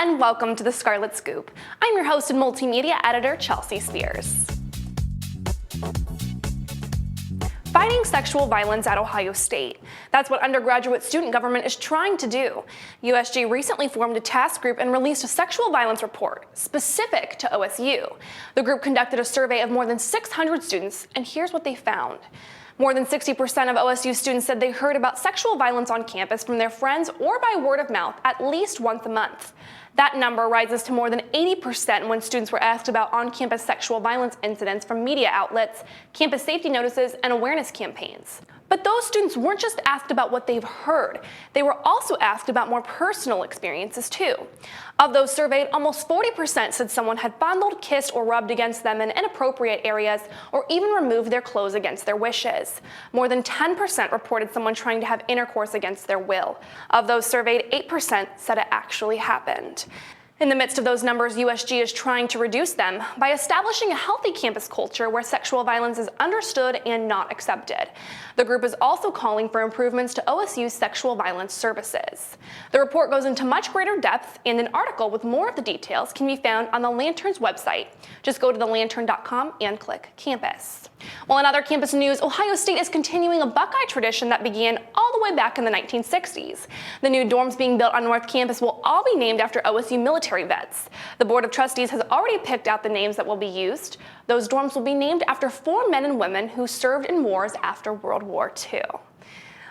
and welcome to the Scarlet Scoop. I'm your host and multimedia editor, Chelsea Spears. Fighting sexual violence at Ohio State. That's what undergraduate student government is trying to do. USG recently formed a task group and released a sexual violence report specific to OSU. The group conducted a survey of more than 600 students, and here's what they found. More than 60% of OSU students said they heard about sexual violence on campus from their friends or by word of mouth at least once a month. That number rises to more than 80% when students were asked about on-campus sexual violence incidents from media outlets, campus safety notices, and awareness campaigns. But those students weren't just asked about what they've heard. They were also asked about more personal experiences too. Of those surveyed, almost 40% said someone had fondled, kissed, or rubbed against them in inappropriate areas, or even removed their clothes against their wishes. More than 10% reported someone trying to have intercourse against their will. Of those surveyed, 8% said it actually happened. In the midst of those numbers, USG is trying to reduce them by establishing a healthy campus culture where sexual violence is understood and not accepted. The group is also calling for improvements to OSU's sexual violence services. The report goes into much greater depth, and an article with more of the details can be found on the Lantern's website. Just go to thelantern.com and click Campus. Well, in other campus news, Ohio State is continuing a Buckeye tradition that began all the way back in the 1960s. The new dorms being built on North Campus will all be named after OSU military vets. The Board of Trustees has already picked out the names that will be used. Those dorms will be named after 4 men and women who served in wars after World War II.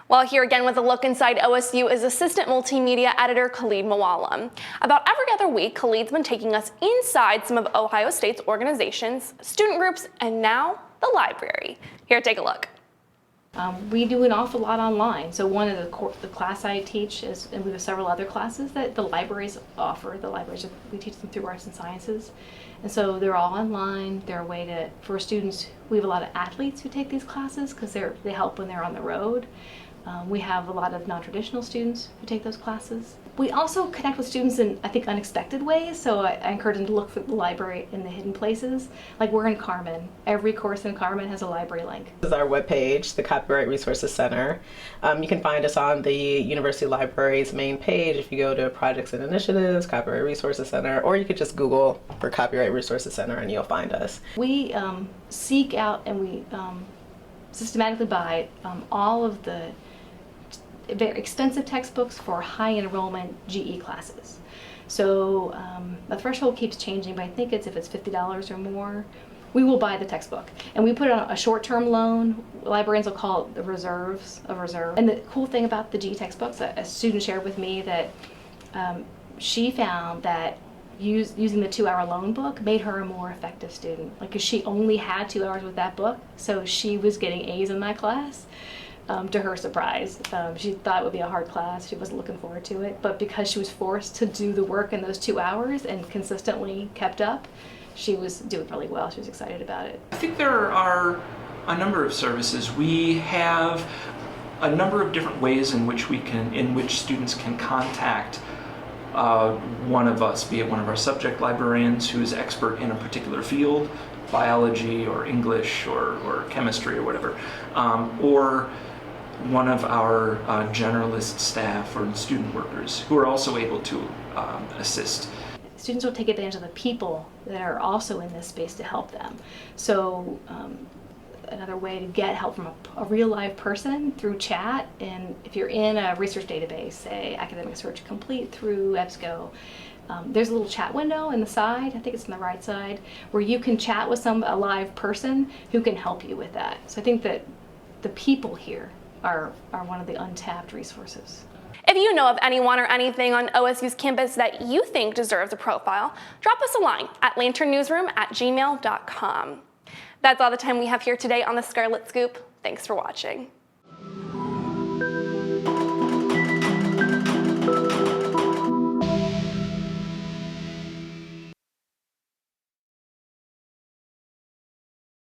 Well, here again with a look inside OSU is Assistant Multimedia Editor Khalid Muallim. About every other week, Khalid's been taking us inside some of Ohio State's organizations, student groups, and now the library. Here, take a look. We do an awful lot online. So one of the class I teach is, and we have several other classes that the libraries offer. We teach them through arts and sciences. And so they're all online. They're a way for students. We have a lot of athletes who take these classes because they help when they're on the road. We have a lot of non-traditional students who take those classes. We also connect with students in, I think, unexpected ways, so I encourage them to look for the library in the hidden places. Like we're in Carmen. Every course in Carmen has a library link. This is our webpage, the Copyright Resources Center. You can find us on the University Library's main page if you go to Projects and Initiatives, Copyright Resources Center, or you could just Google for Copyright Resources Center and you'll find us. We seek out and we systematically buy all of the very expensive textbooks for high enrollment GE classes. So the threshold keeps changing, but I think if it's $50 or more, we will buy the textbook. And we put it on a short-term loan. Librarians will call it the reserves of reserve. And the cool thing about the GE textbooks, a student shared with me that she found that using the 2-hour loan book made her a more effective student. Like, 'cause she only had 2 hours with that book, so she was getting A's in that class. To her surprise. She thought it would be a hard class. She wasn't looking forward to it. But because she was forced to do the work in those 2 hours and consistently kept up, she was doing really well. She was excited about it. I think there are a number of services. We have a number of different ways in which students can contact one of us, be it one of our subject librarians who is expert in a particular field, biology or English or chemistry or whatever, or one of our generalist staff or student workers who are also able to assist. Students will take advantage of the people that are also in this space to help them. So another way to get help from a real live person through chat, and if you're in a research database, say Academic Search Complete through EBSCO, there's a little chat window in the side, I think it's on the right side, where you can chat with a live person who can help you with that. So I think that the people here are one of the untapped resources. If you know of anyone or anything on OSU's campus that you think deserves a profile, drop us a line at lanternnewsroom@gmail.com. That's all the time we have here today on the Scarlet Scoop. Thanks for watching.